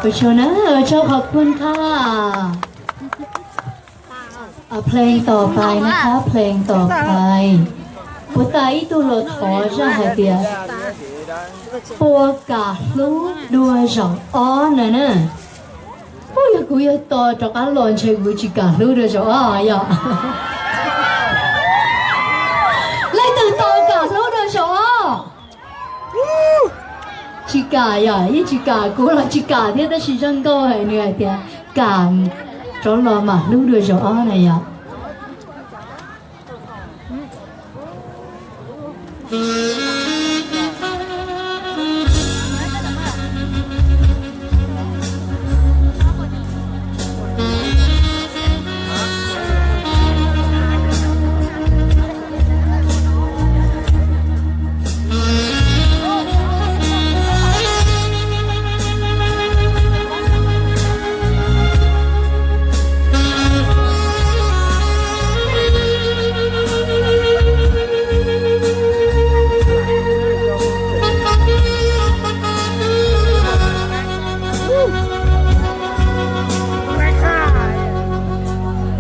ไปชนะเจ้าขอบคุณค่ะเพลงต่อไปนะคะเพลงต่อไปปุตตาอีตุโลทอจะให้เดียปัวกาลูดัวสองอ้อนน่ะปุยกูอยากต่อจากอันหลอนเชกูจิกาลูดัวสองอ้อยอ่ะเลยตื่นต่อกาลูดัวสองอ้อจิกา呀一จิกากูละจิกาที่ได้สิจังก็ให้เนี่ยเดียการจอลอมาลูดัวสองอ้อน่ะ呀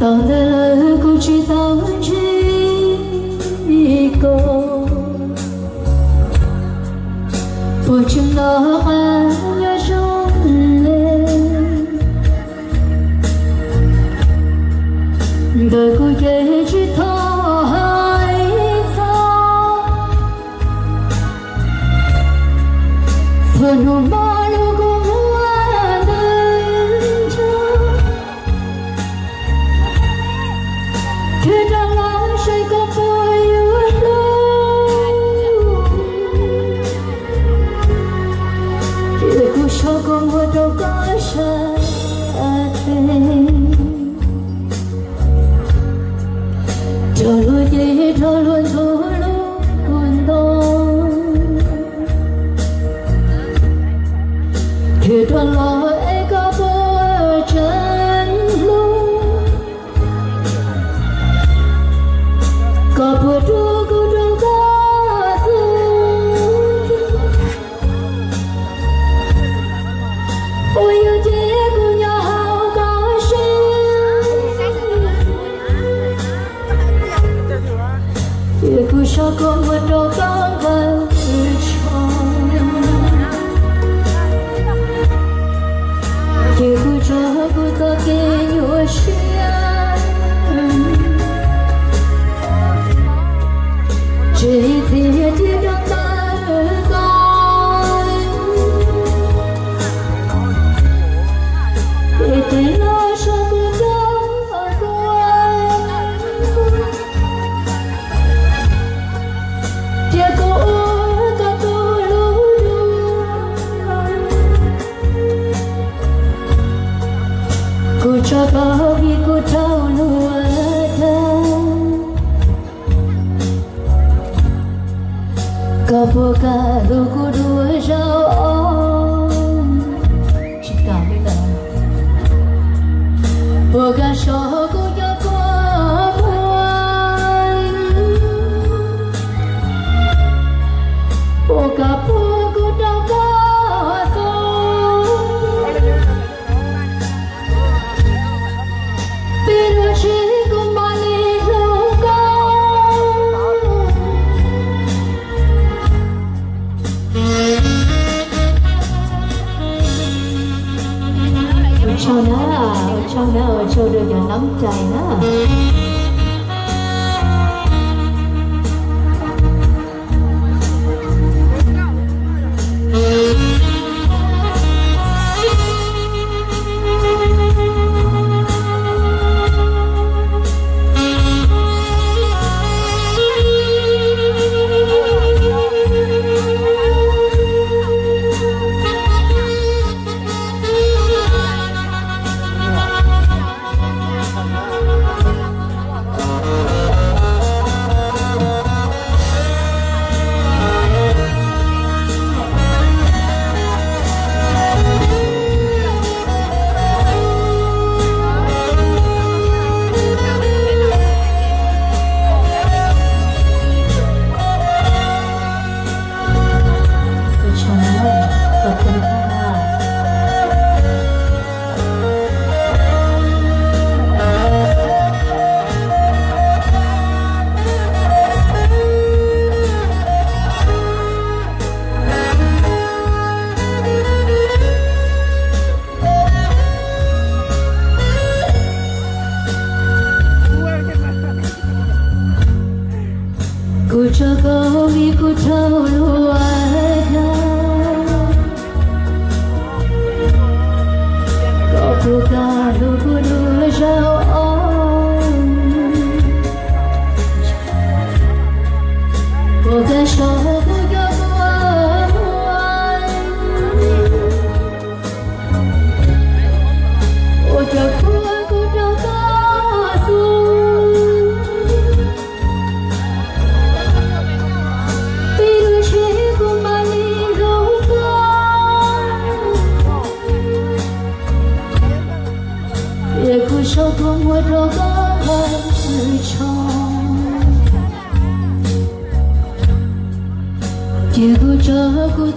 到了过去到这个，不知道还有种泪，的过也知道还早，从路马路过路的着。Thế ra lòng say có vui luôn Chỉ cô sao con vừa đâu có sai Cho luôn gì cho luôn thu luôn đâu Thì đoàn lo ấy có vui chân luôn có bữa trưa cô đâu có thương ôi yêu chị cô nhau có xin cô sao con vừa đâu có vợ chồng cô cho cô ta kêu nhau xin chỉ vì chỉ đang ta con để thấy nó sao cô chẳng quên chia cô cả tôi lúc cô cho bao vì cô trao lúa có bữa cả lúc cô đuổi rau chỉ cả bây giờ bữa cả số cô cho qua buồn bữa cả bữa cô đâu có rồi biết rồi chỉ cô mà đi đâu có cho nó cho được giờ nắm chày đó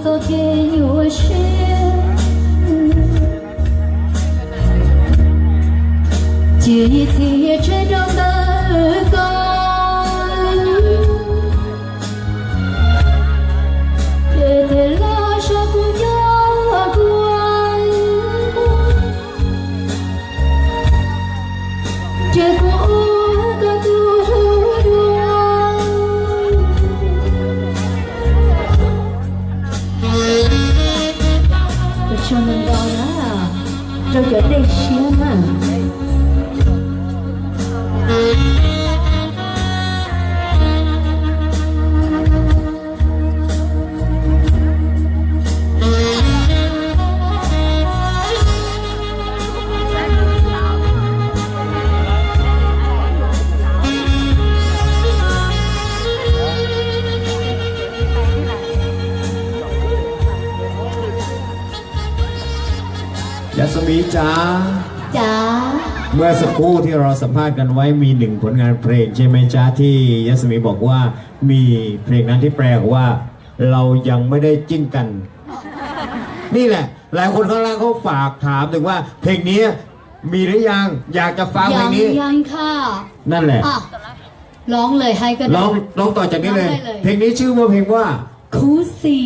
昨天有雪，这一切真正的歌，别的拉上不要管，结果我的独路cho nên đó là rồi trở đây xíu màยัสมีจ๋า จ๋า เมื่อสักครู่ที่เราสัมภาษณ์กันไว้มีหนึ่งผลงานเพลงใช่ไหมจ๊ะที่ยัสมีบอกว่ามีเพลงนั้นที่แปลว่าเรายังไม่ได้จิ้นกัน นี่แหละหลายคนข้างล่างเขาฝากถามถึงว่าเพลงนี้มีหรือยังอยากจะฟังเพลงนี้ ยังค่ะ นั่นแหละ อ่ะร้องเลยให้ก็ได้ ร้องต่อจากนี้เลย ร้องได้เลย เพลงนี้ชื่อว่าเพลงว่า คูสี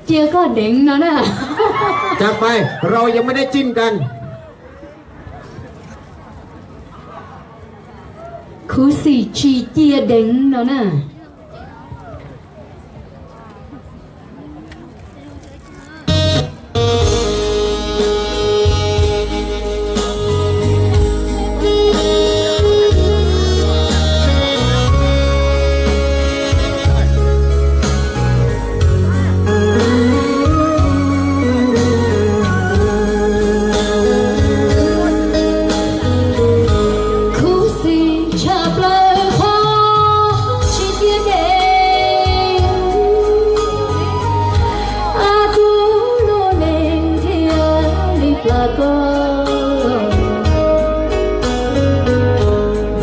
เจียก็เด้งนะน่ะ จากไปเรายังไม่ได้จิ้นกัน คูสีชีเจียเด้งนะน่ะ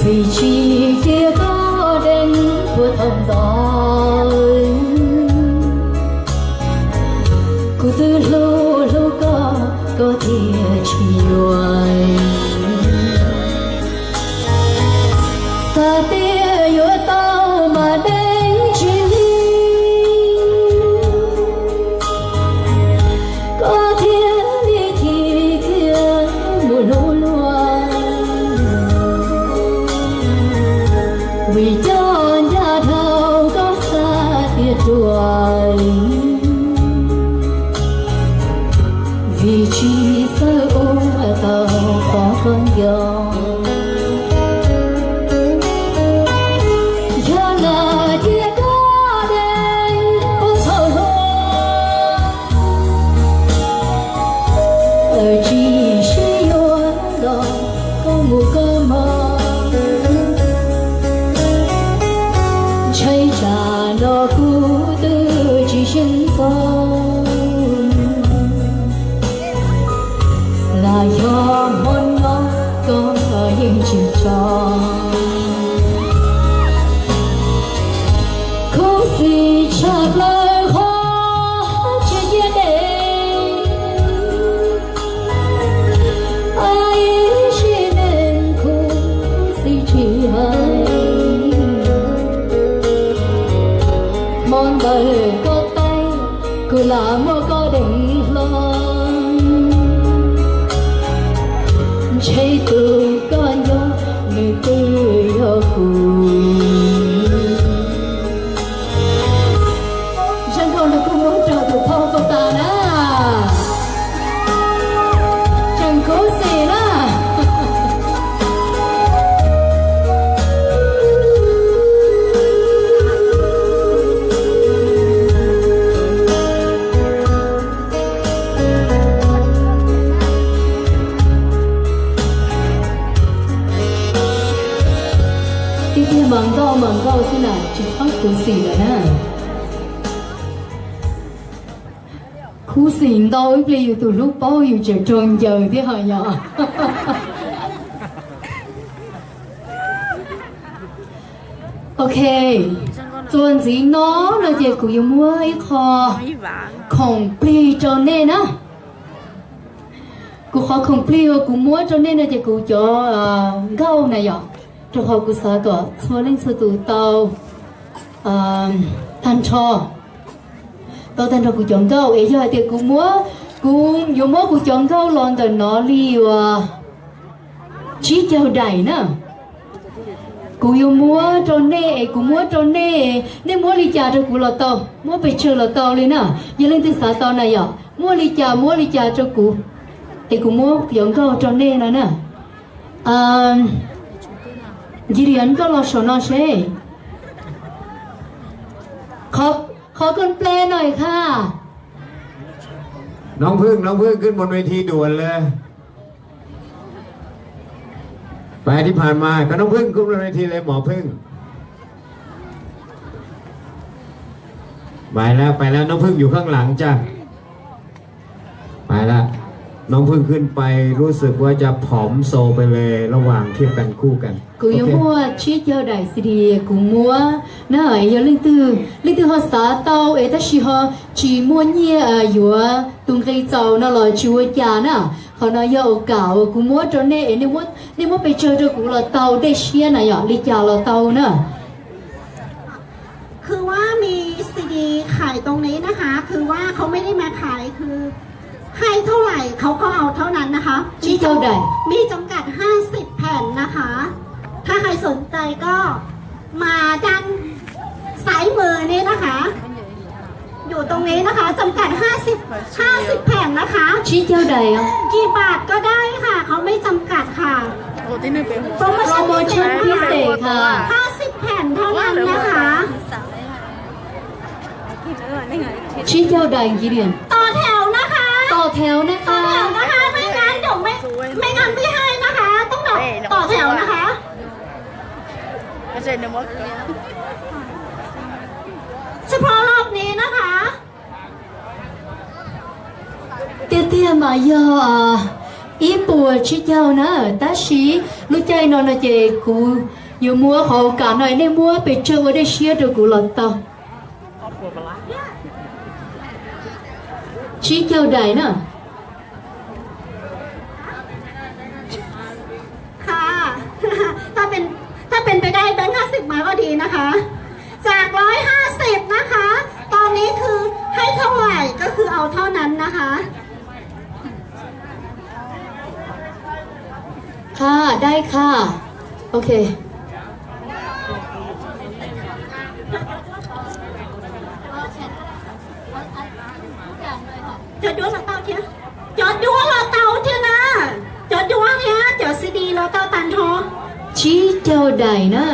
vị trí kia có đến của thông gió cô từ lâu lâu có thể chiều ta tia yêu tao mà đến chỉ có thiên đi thì kia mùa lúa lúa vì cho nhà thâu có xa tiệt đuổi vì chỉ sơ ôm tàu có con gió giờ là chia có đây có thâu lúa ở chỉ chỉ yêu đó có một cơ mơ chạy trả lo cũ tư chỉ xin phong là do môn nó có những chuyện trò không gì trả lời khó chỉ chia để ai chỉ nên không gì chỉ hay món đời có tay cứ là một có định lòng chạy từ con gió người tươi ở cùng chẳng còn là không muốn chờ được thâu của ta đó chẳng có gì đó mừng câu xin là chỉ thoát khu xì rồi nè khu xì đâu bây từ lúc bao giờ chờ tròn giờ thế hả nhỏ ok ส่วนสีน้องเราจะกูยังมัวไอ้คอของปลีจนเน่นะกูขอของปลีว่ากูมัวจนเน่นะจะกูจะเก้านะยอจะขอกูสาก็ชัวเล่นสตูเตาทันชอเตาทันชอกูจงเก้าเอ้ยเดี๋ยวกูมัวกูยังมัวกูจงเก้าลอนแต่นอลีว่ะชี้เจ้าใดนะกูยังมัวจนเน่กูมัวจนเน่เนี่ยมัวลิจ่าจะกูละเตามัวไปเชื่อละเตาเลยนะยังเล่นที่สาเตานะยอมัวลิจ่าจะกูกูมัวยังเก้าจนเน่นะนะยีเรียนก็รอชนะเช่ขอคนแปลหน่อยค่ะ น้องพึ่งขึ้นบนเวทีด่วนเลยไปที่ผ่านมาก็น้องพึ่งขึ้นบนเวทีเลยหมอพึ่งไปแล้วน้องพึ่งอยู่ข้างหลังจ้ะไปแล้วน้องพึ่งขึ้นไปรู้สึกว่าจะผอมโซไปเลยระหว่างเทียบกันคู่กันกูยังมัวชี้เจ้าใดสิดีกูมัวน่ายังลิงตือฮอสาเตาแต่ชีฮอจีมัวเนี่ยอยู่ตุงเคยเจ้าน่ะลอยชีวจาน่ะเขาน่ะยาโอกากูมัวจนเนี่ยมัวไปเจอกูละเตาได้เชียน่ะอย่าลิจาละเตาน่ะคือว่ามีซีดีขายตรงนี้นะคะ คือว่าเขาไม่ได้มาขายคือให้เท่าไหร่เขาก็เอาเท่านั้นนะคะชี้เจ้าใดมีจำกัด50แผ่นนะคะถ้าใครสนใจก็มาด้านซ้ายมือนี้นะคะ อยู่ตรงนี้นะคะจำกัด50แผ่นนะคะชี้เจ้าใดอ่ะกี่บาทก็ได้ค่ะเขาไม่จำกัดค่ะโปรโมชั่นพิเศษค่ะ50แผ่นเท่านั้นนะคะชี้เจ้าใดยีเรียนต่อแถวนะคะต่อแถวนะคะไม่งั้นเดี๋ยวไม่งั้นไม่ให้นะคะต้องต่อแถวนะคะเฉพาะรอบนี้นะคะเตี้ยมาเยอะอีปัวชี้เจ้านะแต่ชีรู้ใจนอนเจกูอยู่มัวเขาการหน่อยในมัวไปเจอว่าได้เชียร์ดูกูหลอดต่อชี้เจ้าใดนะค่ะถ้าเป็นไปได้แบงค์50มาก็ดีนะคะจาก150นะคะตอนนี้คือให้เท่าไหร่ก็คือเอาเท่านั้นนะคะค่ะได้ค่ะโอเคจดด้วยเราเตาเทียนะจดด้วยเนี่ยเดี๋ยวซีดีเราเตาตันทอชี้เจ้าใดนะ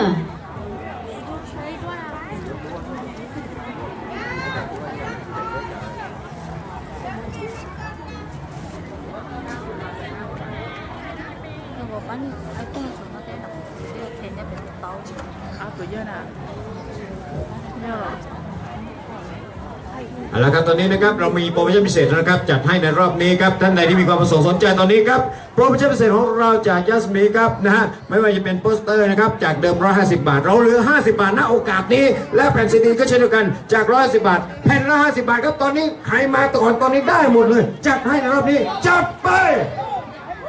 เอาละครับตอนนี้นะครับเรามีโปรโมชั่นพิเศษนะครับจัดให้ในรอบนี้ครับท่านใดที่มีความประสงค์สนใจตอนนี้ครับโปรโมชั่นพิเศษของเราจากยัสมีครับนะฮะไม่ว่าจะเป็นโปสเตอร์นะครับจากเดิม150 บาทเราเหลือ50 บาทณโอกาสนี้และแผ่นซีดีก็เช่นเดียวกันจาก150 บาทแผ่นละ50 บาทครับตอนนี้ใครมาก่อนตอนนี้ได้หมดเลยจัดให้ในรอบนี้จัดไป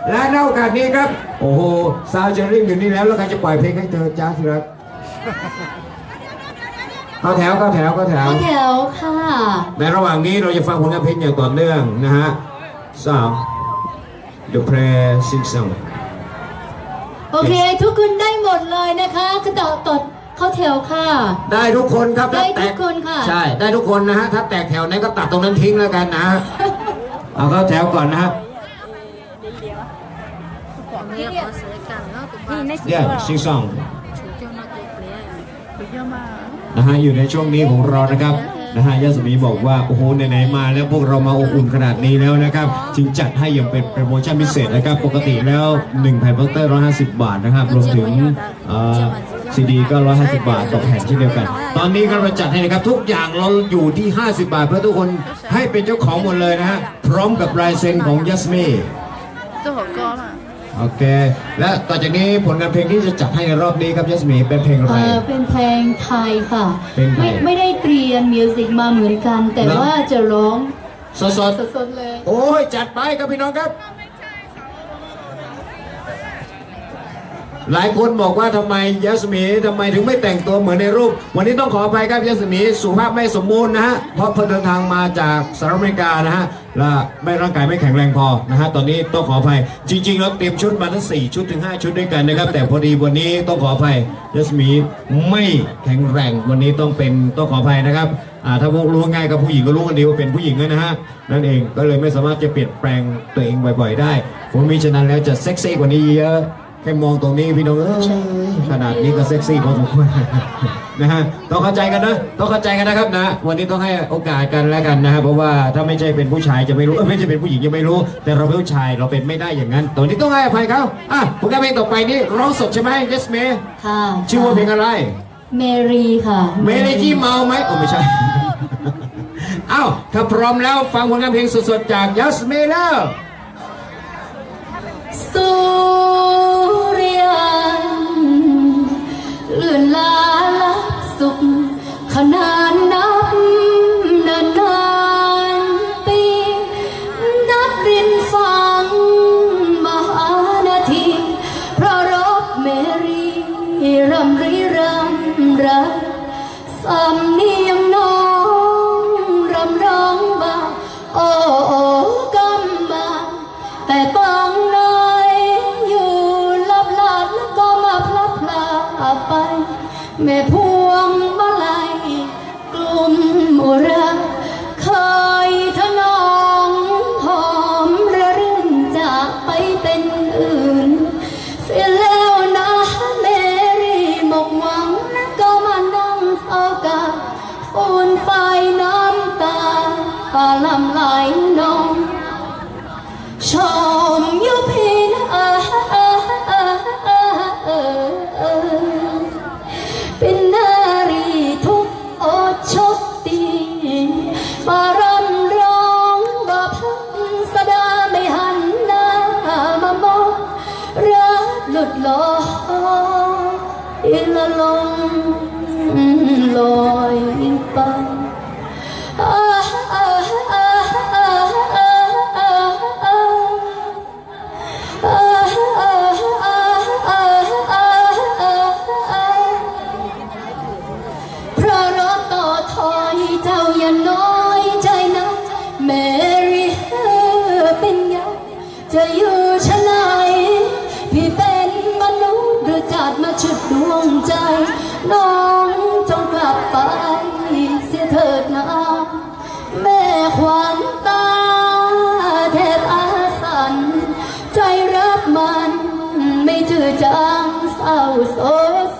และในโอกาสนี้ครับโอ้โหซาวเจอริ่งอยู่นี่แล้วใครจะปล่อยเพลงให้เธอจ้าที่รักเข้าแถวค่ะในระหว่างนี้เราจะฟังผลงานเพลงอย่างต่อเนื่องนะฮะThe Pressing Song โอเคทุกคนได้หมดเลยนะคะก็ต่อเข้าแถวค่ะได้ทุกคนครับได้ทุกคนค่ะใช่ได้ทุกคนนะฮะถ้าแตกแถวไหนก็ตัดตรงนั้นทิ้งแล้วกันนะเอาเข้าแถวก่อนนะฮะเนี่ยซิงซองนะฮะอยู่ในช่วงนี้ของเรานะครับนะฮะยาสมีบอกว่าโอ้โหไหนๆมาแล้วพวกเรามาอบอุ่นขนาดนี้แล้วนะครับจึงจัดให้อย่างเป็นโปรโมชั่นพิเศษนะครับปกติแล้ว1แผ่นโปสเตอร์150 บาทนะครับรวมถึงซีดีก็150 บาทต่อแผ่นเช่นเดียวกันตอนนี้ก็เราจัดให้นะครับทุกอย่างเราอยู่ที่50 บาทเพื่อทุกคนให้เป็นเจ้าของหมดเลยนะฮะพร้อมกับลายเซ็นของยัสมี โอเค และต่อจากนี้ผลงานเพลงที่จะจัดให้ในรอบนี้ครับยัสมีเป็นเพลงอะไร เป็นเพลงไทยค่ะ เพลงไทย ไม่ได้เตรียมมิวสิกมาเหมือนกัน แต่ เหรอ ว่าจะร้อง สด สดๆเลย ๆโอ้ยจัดไปครับพี่น้องครับ หลายคนบอกว่าทำไมยัสมีทำไมถึงไม่แต่งตัวเหมือนในรูป วันนี้ต้องขออภัยครับยัสมีสุขภาพไม่สมบูรณ์นะฮะเพราะเพิ่งเดินทางมาจากสหรัฐอเมริกานะฮะและไม่ร่างกายไม่แข็งแรงพอนะฮะตอนนี้ต้องขออภัยจริงๆแล้วเตรียมชุดมาทั้ง4ชุดถึง5ชุดด้วยกันนะครับแต่พอดีวันนี้ต้องขออภัยยัสมีไม่แข็งแรงวันนี้ต้องขออภัยนะครับถ้าพวกรู้ง่ายกับผู้หญิงก็รู้กันดีว่าเป็นผู้หญิงนะฮะนั่นเองก็เลยไม่สามารถจะเปลี่ยนแปลงตัวเองบ่อยๆได้ผมมีฉะนั้นแล้วจะเซ็กซี่กว่านี้เยอะแค่มองตรงนี้พี่น้องขนาดนี้ก็เซ็กซี่พอสมควรนะฮะต้องเข้าใจกันนะต้องเข้าใจกันนะครับนะวันนี้ต้องให้โอกาสกันแล้วกันนะฮะเพราะว่าถ้าไม่ใช่เป็นผู้ชายจะไม่รู้ไม่ใช่เป็นผู้หญิงจะไม่รู้ แต่เราเป็นผู้ชายเราเป็นไม่ได้อย่างนั้นตอนนี้ต้องให้อภัยเขาผลงานเพลงต่อไปนี้ร้องสดใช่ไหมเยสเมย์ ค่ะ ชื่อว่าเพลงอะไร เมรีค่ะ เมย์ที่เมาไหมโอ้ไม่ใช่ อ้าวถ้าพร้อมแล้วฟังผลงานเพลงสดๆจากยัสเมย์แล้ว สุริยันเลื่อนลาลับสุขขนานนับเนินนานปีนับรินฟังมหานาทีเพราะรบเมรีรำริรำรักสำเนียงน้องรำร้องบ่าโอ้โอ้กำมาแต่ปังน้อยอยู่ลับลาดแล้วก็มาพลับพลาไปแม่พวงมาลัยกลุ่มอุระเคยทนองหอมระรื่นจากไปเป็นอื่นเสียแล้วนะเมรีหมกหวังก็มานั่งเศร้ากาฟูนไฟน้ำตาลำไหลนองชมยุพินเป็นนารีทุกโอชกตีมารำร้องว่าพังสดาไม่หันหน้ามามองรักหลุดลอยละลงลอยไปเพราะรถต่อถอยเจ้าอย่าน้อยใจนะแมรี่เป็นยังจะอยู่ชั้นไหนพี่เป็นมนุษย์หรือจัดมาชุดดวงใจน้องจงกลับไปเสียเถิดนะแม่ขวัญตาแทบอาสันใจรับมันไม่จืดจางเศร้าโศ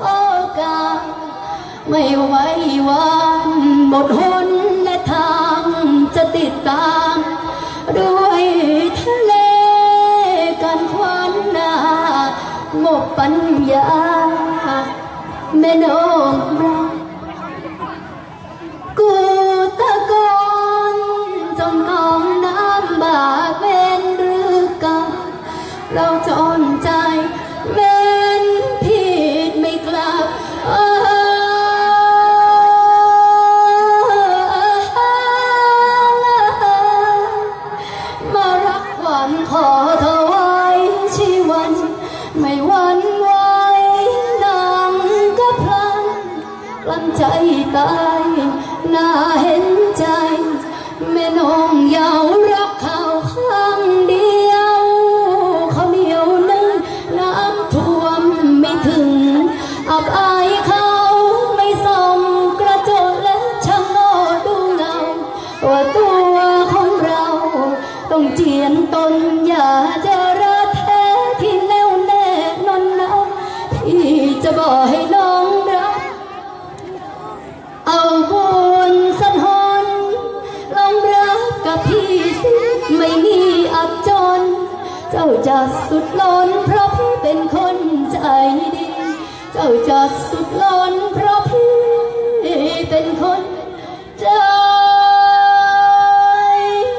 กกาไม่ไหววันหมดหนและทางจะติดตามด้วยทะเลกันควันหน้างบปัญญาแม่น้องรักกูตะกอนจมน้องน้ำบาดเป็นหรือกันเราจนใจเว้นผิดไม่กลับมารักหวันขอถวายชีวันไม่หวั่นไหวนางก็พลันกลั้นใจตายน่าเห็นใจแม่น้องเยาวรักเขาข้างเดียวเขาเหนียวนึ่งน้ำท่วมไม่ถึงอับอายเขาไม่ส่งกระจกและช่างโง่ดูเงาว่าตัวของเราต้องเจียนตนอย่าจะรักแท้ที่แน่วแน่นอนนะพี่จะบอกให้น้องรักเอาบุญสันหนลองรักกับพี่สิไม่มีอับจนเจ้าจะสุดล้นเพราะพี่เป็นคนใจดีเจ้าจะสุดล้นเพราะพี่เป็นคนใจ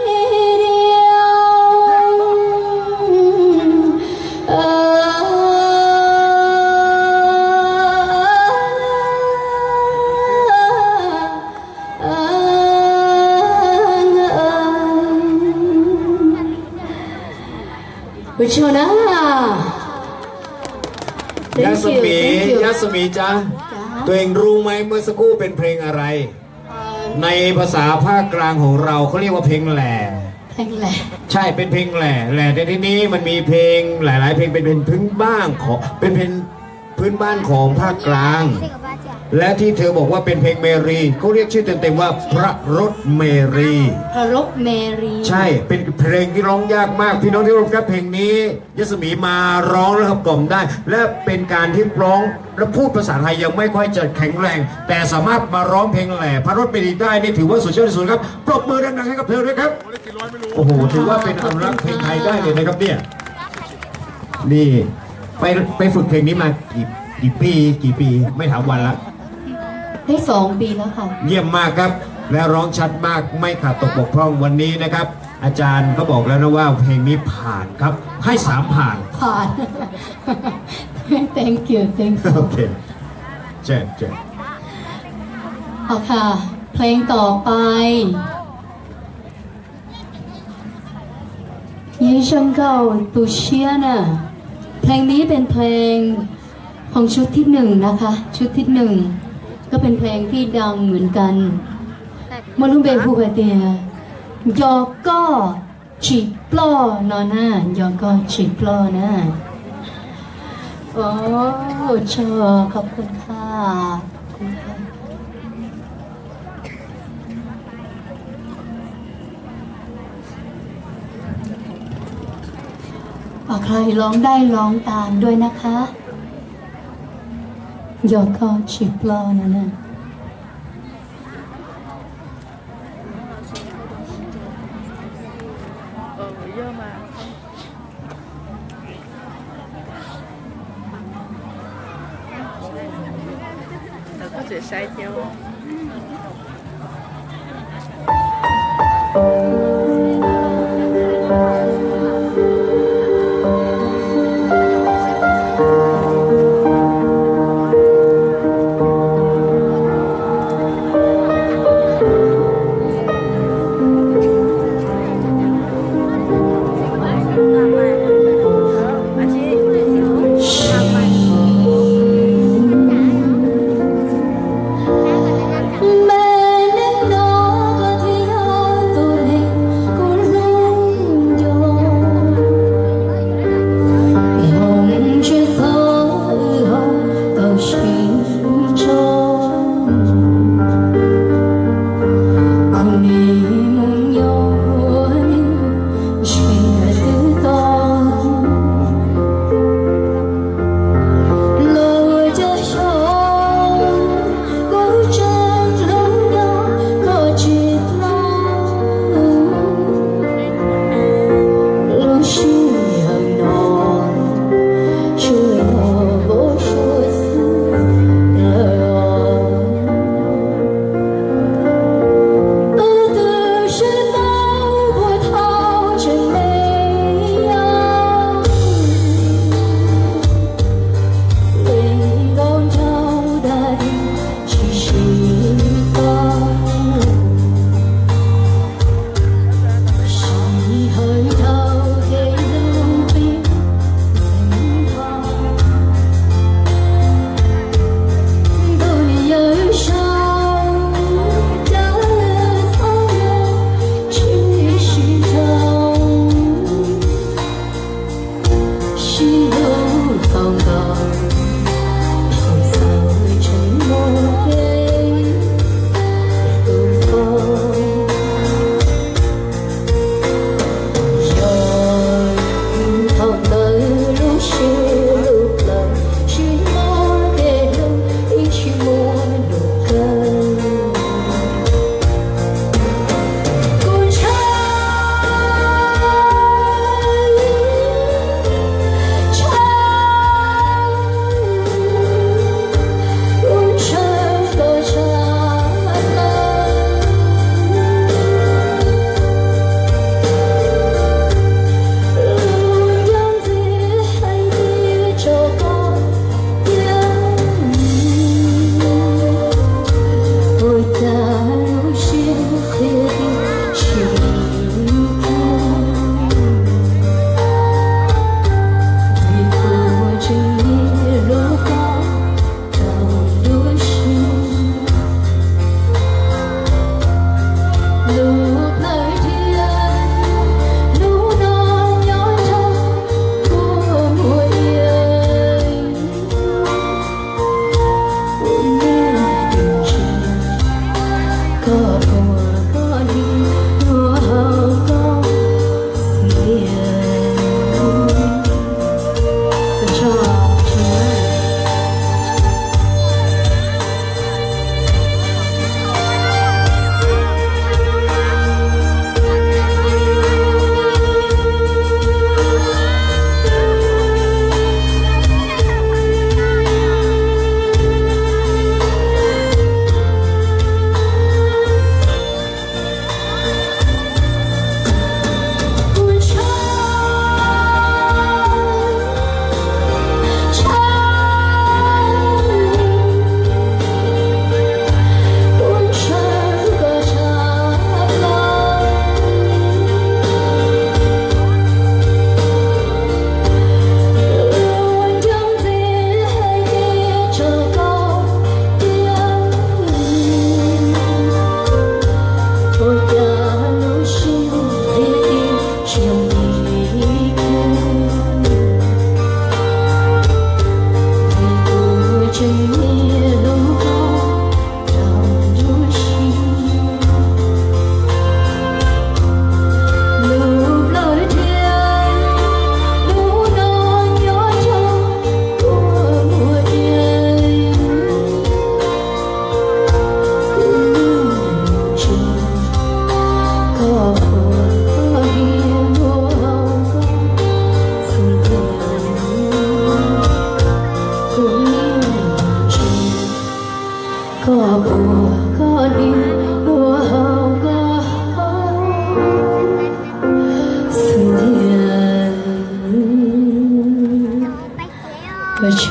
เดียว不错呢。ยัส Thank มี you, ยั thank ส you. มีจ้าตัวเองรู้ไหมเมื่อสักครู่เป็นเพลงอะไร ในภาษาภาคกลางของเราเขาเรียกว่าเพลงแหล่ เพลงแหละ ใช่เป็นเพลงแหล่แหล่ในที่นี้มันมีเพลงหลาย ๆ เพลงเป็นเพลงพื้นบ้านของเป็นเพลงพื้นบ้านของภาคกลาง และที่เธอบอกว่าเป็นเพลงเมรีเขาเรียกชื่อเต็ม ๆ ว่าพระรถเมรี พระรบเมรี ใช่เป็นเพลงที่ร้องยากมากพี่น้องที่รับเพลงนี้ยศมีมาร้องแล้วครับกล่อมได้ และเป็นการที่ร้องและพูดภาษาไทยยังไม่ค่อยจะแข็งแรง แต่สามารถมาร้องเพลงแหล่พระรถเมรีได้นี่ถือว่าสุดยอดที่สุดครับปรบมือดังๆให้กับเธอด้วยครับโอ้โหถือว่าเป็นอนุรักษ์เพลงไทยได้เลยนะครับเนี่ยนี่ไปฝึกเพลงนี้มากี่ปีไม่ถามวันละ ได้2 ปีแล้วค่ะ เยี่ยมมากครับ และร้องชัดมากไม่ขาดตกบกพร่องวันนี้นะครับ อาจารย์ก็บอกแล้วนะว่าเพลงนี้ผ่านครับ ให้3ผ่าน ผ่าน thank you thank you โอเคเจ๊ เอาค่ะ เพลงต่อไปยี่ชังเก่าตุเชียนะเพลงนี้เป็นเพลงของชุดที่1นะคะ ชุดที่1ก็เป็นเพลงที่ดังเหมือนกันมาลุงเบฮูกเตียยอก็ฉีกปล้อนอน่ายอก็ฉีกปล้อนะโอ้ชอบขอบคุณค่ะขอบคุณค่ะใครร้องได้ร้องตามด้วยนะคะยอก็ฉีกปล้อนะนะ或者筛挑。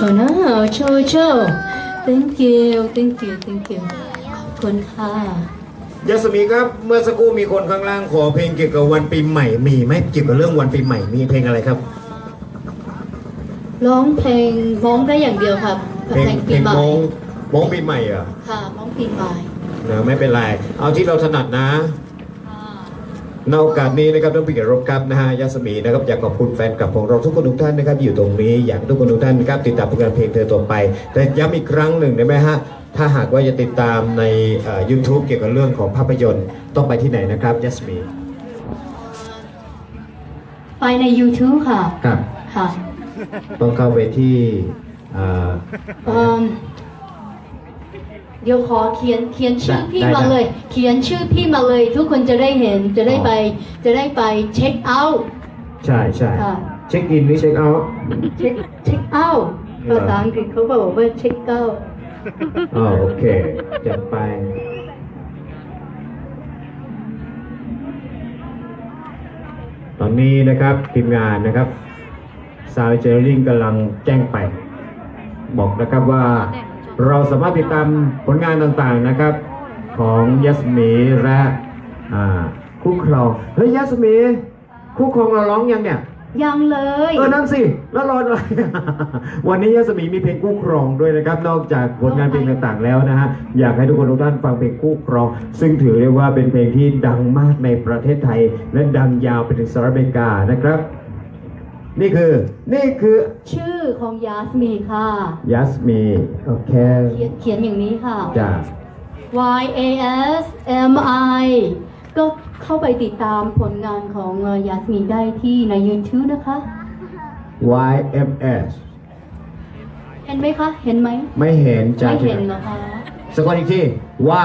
นะโชโช thank you thank you thank you ขอบคุณค่ะ ยาสมีครับเมื่อสักครู่มีคนข้างล่างขอเพลงเกี่ยวกับวันปีใหม่มีไหมเกี่ยวกับเรื่องวันปีใหม่มีเพลงอะไรครับ ร้องเพลงร้องได้อย่างเดียวครับ เพลง ปีใหม่ มงปีใหม่เหรอ ค่ะร้องปีใหม่ นะไม่เป็นไรเอาที่เราถนัดนะในโอกาสนี้นะครับต้องพิจารณาครับนะฮะยาสมีนะครับอยากขอบคุณแฟนคลับของเราทุกคนทุกท่านนะครับอยู่ตรงนี้อยากให้ทุกคนทุกท่านนะครับติดตามผลงานเพลงเธอต่อไป แต่ย้ำอีกครั้งหนึ่งได้ไหมฮะถ้าหากว่าจะติดตามในYouTube เกี่ยวกับเรื่องของภาพยนตร์ต้องไปที่ไหนนะครับยาสมี ไปใน YouTube ค่ะ ครับ ค่ะ ต้องเข้าไปที่อ่า เดี๋ยวขอเขียนชื่อพี่ ได้ มาเลย เขียนชื่อพี่มาเลย ทุกคนจะได้เห็นจะได้ไปเช็คเอาท์ ใช่ใช่ ค่ะ เช็คอินหรือเช็คเอาท์ เช็คเอาท์ภาษาอังกฤษเขาบอกว่าเช็คเอาท์ อ๋อโอเคจัดไป ตอนนี้นะครับทีมงานนะครับซาวเจอริงกำลังแจ้งไป บอกนะครับว่าเราสามารถติดตามผลงานต่างๆนะครับ ของยัสมีและคู่ครองเฮ้ยยัสมีคู่ครองเราร้องยังเนี่ย ยังเลย นั่นสิแล้วรออะไร วันนี้ยัสมีมีเพลงคู่ครองด้วยนะครับนอกจากผลงานเพลงต่างๆแล้วนะฮะอยากให้ทุกคนทุกท่านฟังเพลงคู่ครอง ซึ่งถือได้ว่าเป็นเพลงที่ดังมากในประเทศไทย และดังยาวไปถึงสหรัฐอเมริกานะครับ นี่คือ ชื่อของยาสมีค่ะ ยัสมีโอเค เขียนอย่างนี้ค่ะ จ้า Y A S M I ก็เข้าไปติดตามผลงานของยาสมีได้ที่ใน YouTube นะคะ YMS เห็นไหมคะ เห็นไหม ไม่เห็นจ้า ไม่เห็นเหรอคะ สะกดอีกที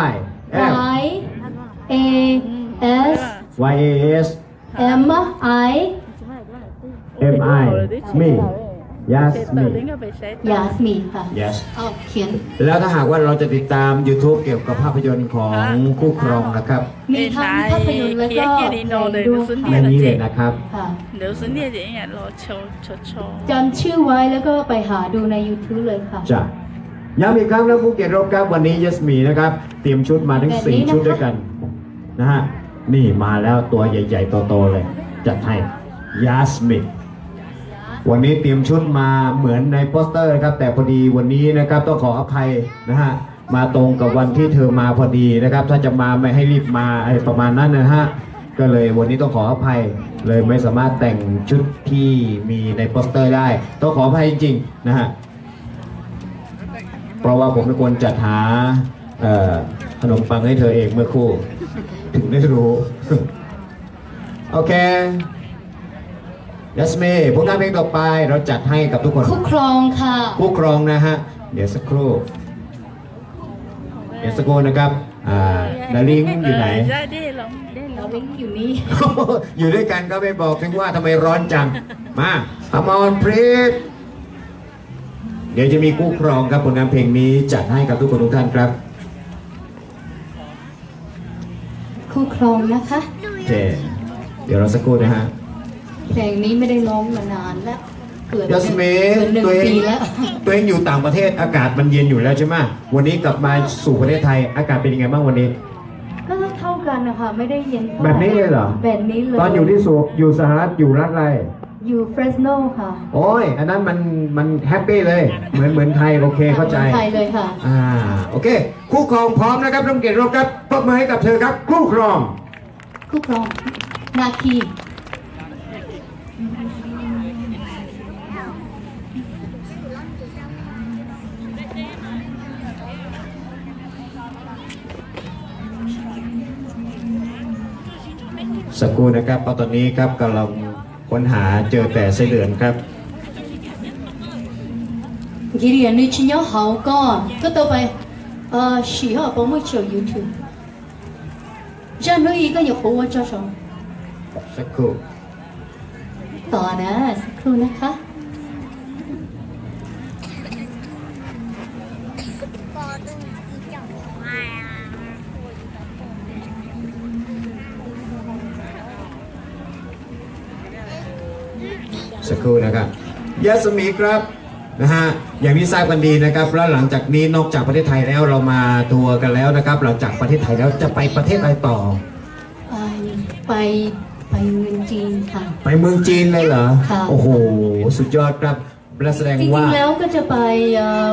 Y Y A S YAS M I MI มียัสมี ยาสมีค่ะ yes เอาเขียน แล้วถ้าหากว่าเราจะติดตาม YouTube เกี่ยวกับภาพยนตร์ของคู่ครองนะครับ มีทั้งภาพยนตร์และก็เพลงด้วย ใน ค่ะ นี้เลยนะครับ ค่ะ 刘是聂姐演罗秋秋秋。 จำชื่อไว้แล้วก็ไปหาดูใน YouTube เลยค่ะ จะย้ำอีกครั้งนะผู้เกียรติรบครับวันนี้ยัสมีนะครับ เตรียมชุดมาทั้ง แบบนี้ 4 นะคะ ชุดด้วยกันนะฮะนี่มาแล้วตัวใหญ่ๆโตๆเลย จัดให้ยัสมีวันนี้เตรียมชุดมาเหมือนในโปสเตอร์นะครับแต่พอดีวันนี้นะครับต้องขออภัยนะฮะมาตรงกับวันที่เธอมาพอดีนะครับ ถ้าจะมาไม่ให้รีบมาอะไรประมาณนั้นนะฮะก็เลยวันนี้ต้องขออภัยเลยไม่สามารถแต่งชุดที่มีในโปสเตอร์ได้ ต้องขออภัยจริงๆนะฮะเพราะว่าผมเป็นคนจัดหาขนมปังให้เธอเองเมื่อครู่ถึงได้รู้ โอเคยัสมีผลงานเพลงต่อไปเราจัดให้กับทุกคน คู่ครองค่ะ ผู้ครองนะฮะ เดี๋ยวสักครู่นะครับนาลิงอยู่ไหน ได้ได้ลองได้ล เรา อง วิ่งอยู่นี่ อยู่ด้วยกันก็ไม่บอกถึงว่าทำไมร้อนจัง มาCome on please เดี๋ยวจะมีคู่ครองครับผลงานเพลงนี้จัดให้กับทุกคนทุกท่านครับ คู่ครองนะคะ โอเคเดี๋ยวเราสักครู่นะฮะ เพลงนี้ไม่ได้ร้องมานานแล้วเกือบ ยัสมี หนึ่ง ตัวเอง ปีแล้ว ตัวเองอยู่ต่างประเทศอากาศมันเย็นอยู่แล้วใช่ไหมวันนี้กลับมาสู่ประเทศไทยอากาศเป็นยังไงบ้างวันนี้ ก็เท่ากันนะคะไม่ได้เย็นท่าไหร่ แบบนี้เลยเหรอ แบบนี้เลย ตอนอยู่ที่อยู่สหรัฐอยู่รัฐอะไร อยู่เฟรสโนค่ะ โอ้ย อันนั้นมันแฮปปี้เลย เหมือนไทยโอเคเข้าใจ ไทยเลยค่ะ โอเค คู่ครองพร้อมนะครับน้องเกดรบครับปรบมือให้กับเธอครับ คู่ครอง คู่ครองนาคี สักครู่นะครับเพราะตอนนี้ครับกำลังค้นหาเจอแต่ไส้เดือนครับ กีเรียนนี่ชิ้นยอ好ก่อนก็ต่อไป喜好帮我做 YouTube 任何一个有和我做什么 สักครู่ ต่อนะสักครู่นะคะ สักครู่นะครับยัสมีครับ นะฮะอย่างที่ทราบกันดีนะครับแล้วหลังจากนี้นอกจากประเทศไทยแล้วเรามาทัวร์กันแล้วนะครับหลังจากประเทศไทยแล้วจะไปประเทศอะไรต่อ ไปเมืองจีนค่ะ ไปเมืองจีนเลยเหรอ ค่ะ โอ้โหสุดยอดครับและแสดง จริ ว่า งๆแล้วก็จะไป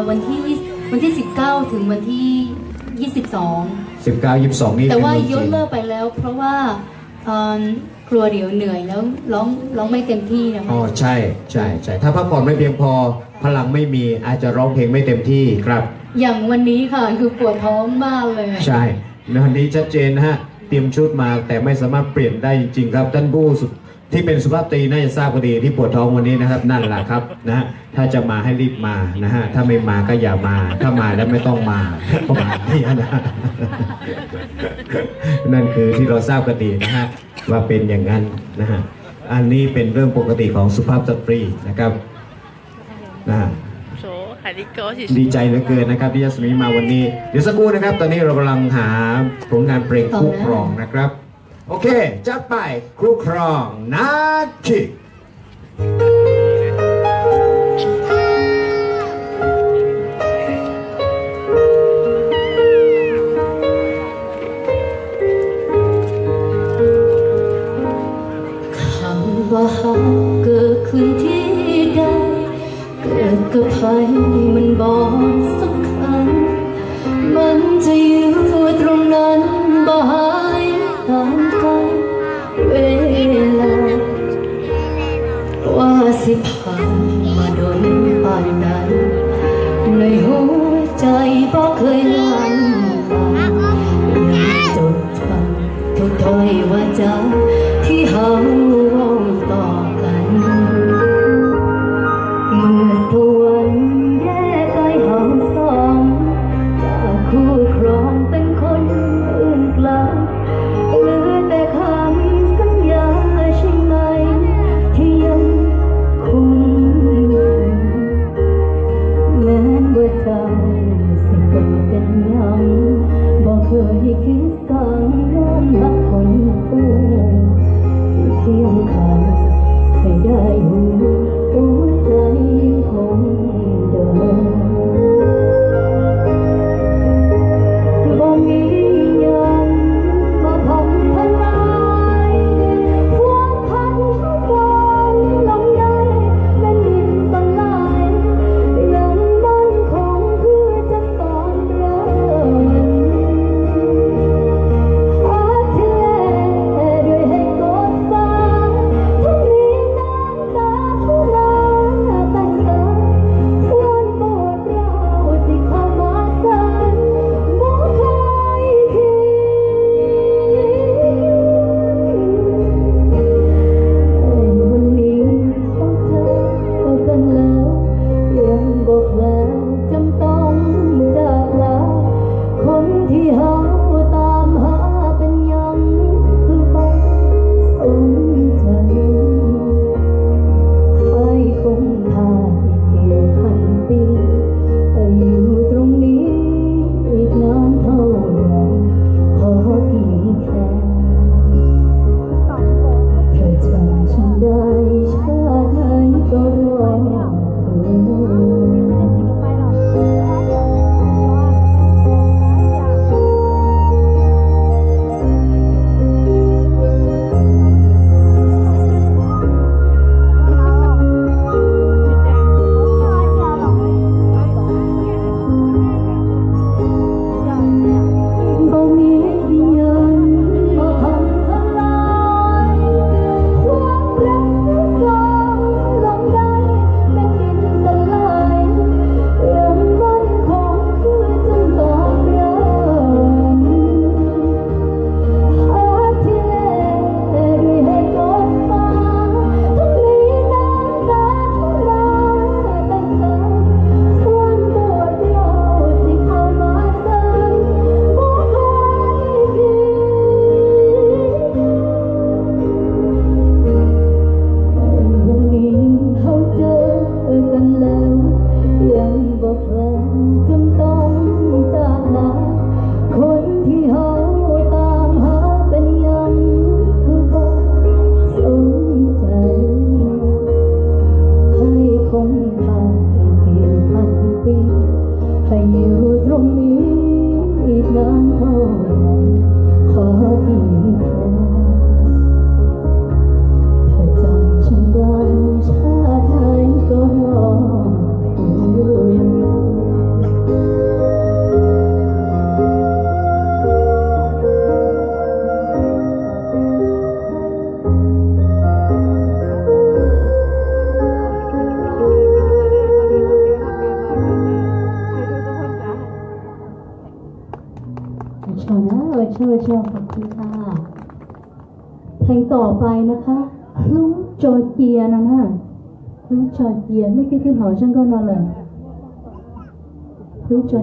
วันที่19ถึงวันที่22 19-22นี่ แต่ว่า เป็นเมือง ยก จีน เลิกไปแล้วเพราะว่ากลัวเดี๋ยวเหนื่อยแล้วร้องไม่เต็มที่นะคะ อ๋อใช่ใช่ใช่ถ้าพักผ่อนไม่เพียงพอพลังไม่มีอาจจะร้องเพลงไม่เต็มที่ครับ อย่างวันนี้ค่ะคือปวดท้องมากเลย ใช่ในวันนี้ชัดเจนนะฮะเตรียมชุดมาแต่ไม่สามารถเปลี่ยนได้จริงๆครับท่านผู้สุดที่เป็นสุภาพสตรีน่าจะทราบพอดีที่ปวดท้องวันนี้นะครับนั่นแหละครับนะฮะถ้าจะมาให้รีบมานะฮะถ้าไม่มาก็อย่ามาถ้ามาแล้วไม่ต้องมาประมาณนี้นะ นั่นคือที่เราทราบกันดีนะฮะว่าเป็นอย่างนั้นนะฮะอันนี้เป็นเรื่องปกติของสุภาพสตรีนะครับนะฮะ 说海力哥其实 ดีใจเหลือเกินนะครับที่ยัสมีมาวันนี้เดี๋ยวสักครู่นะครับ ตอนนี้เรากำลังหาผลงานเพลงคู่ครองนะครับ โอเค จัดไปคู่ครองนาคิ คำว่าหักเกิดขึ้นที่ใดเกิดกับใครมันบอกสำคัญมันจะอยู่ตรงนั้นบ่หายตามกันเวลาว่าสิผ่านมาโดนป่านนั้นในหัวใจบ่เคยลันลายังจดจำทุกถ้อยวาจาที่เฮาเว้าต่อกันเมื่อสวรรค์แยกให้เฮาสองจากคู่ครองเป็นคนอื่นไกลเหลือแต่คำสัญญาใช่ไหมที่ยังคงแม้ว่าเจ้าสิเกิดเป็นหยังบ่เคยคิดสั่งยอมรับคนอื่น ชอบขอบคุณค่ะเพลงต่อไปนะคะลุงจอเจียนะฮะลุงจอเจียไม่คิดขึ้นหอฉันก็นอนเลยลุงจอ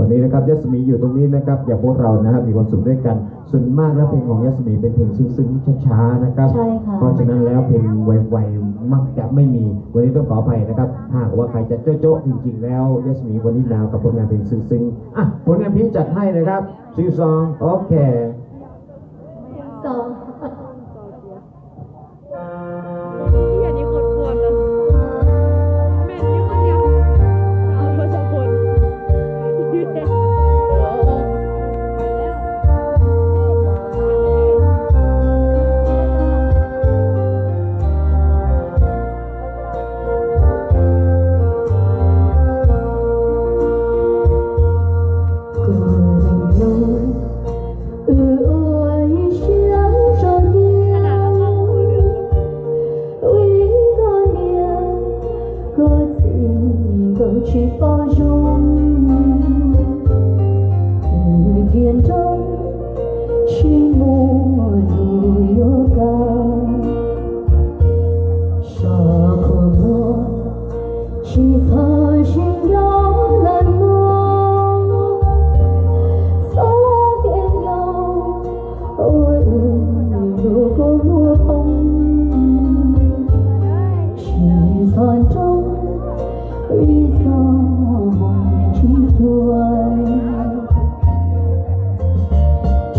วันนี้นะครับยัสมีอยู่ตรงนี้นะครับอย่างพวกเรานะครับมีความสุขด้วยกันส่วนมากแล้วเพลงของยัสมีเป็นเพลงซึ้งๆช้าๆนะครับ ใช่ค่ะ เพราะฉะนั้นแล้วเพลงไวๆมักจะไม่มีวันนี้ต้องขออภัยนะครับหากว่าใครจะโจ๊ะๆจริงๆแล้วยัสมีวันนี้นาวกับผลงานเพลงซึ้งๆอ่ะผลงานพี่จัดให้นะครับซิงซองโอเค สอง พี่อันนี้คนควรเลยแม่นนี่คนเดียวเอาเธอสองคน 去包容，雨天中，是陌路有感，沙漠我，是他心有冷漠，撒点油，我路过路红，是山中。雨洒去转，听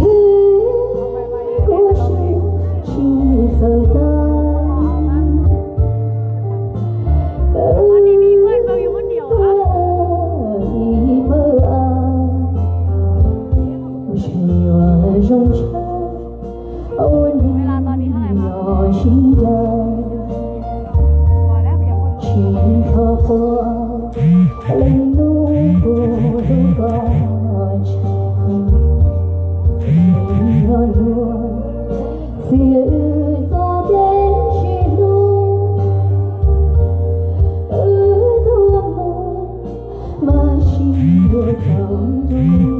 故事是否淡？你มีเพื่อนเราอยู่คนเดียวอ่ะ一不安，是我容尘，我你要心的。可否令路不路高长？你要路，自走的是路，多么马心我当中的。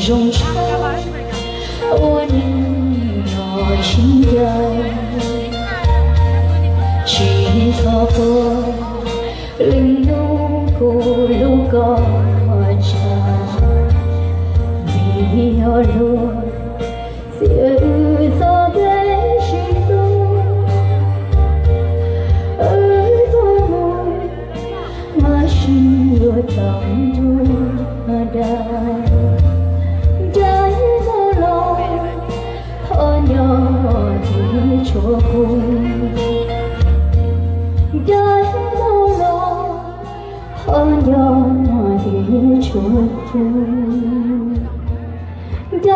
容尘，我宁若心人，去错过，令路不路高长，你要路，自走的是路，多么马心若当中的。错过，在路路，很有的错过，在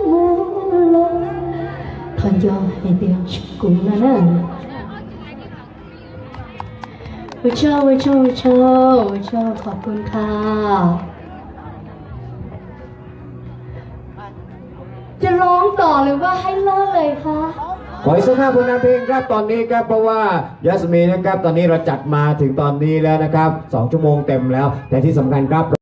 路路，很有的错过了呢。我เจ้าขอบคุณค่ะ จะร้องต่อหรือว่าให้เลิกเลยคะ ขออีกสัก5ผลงานเพลงครับตอนนี้ครับเพราะว่ายัสมีนะครับตอนนี้เราจัดมาถึงตอนนี้แล้วนะครับ2 ชั่วโมงเต็มแล้วแต่ที่สำคัญครับ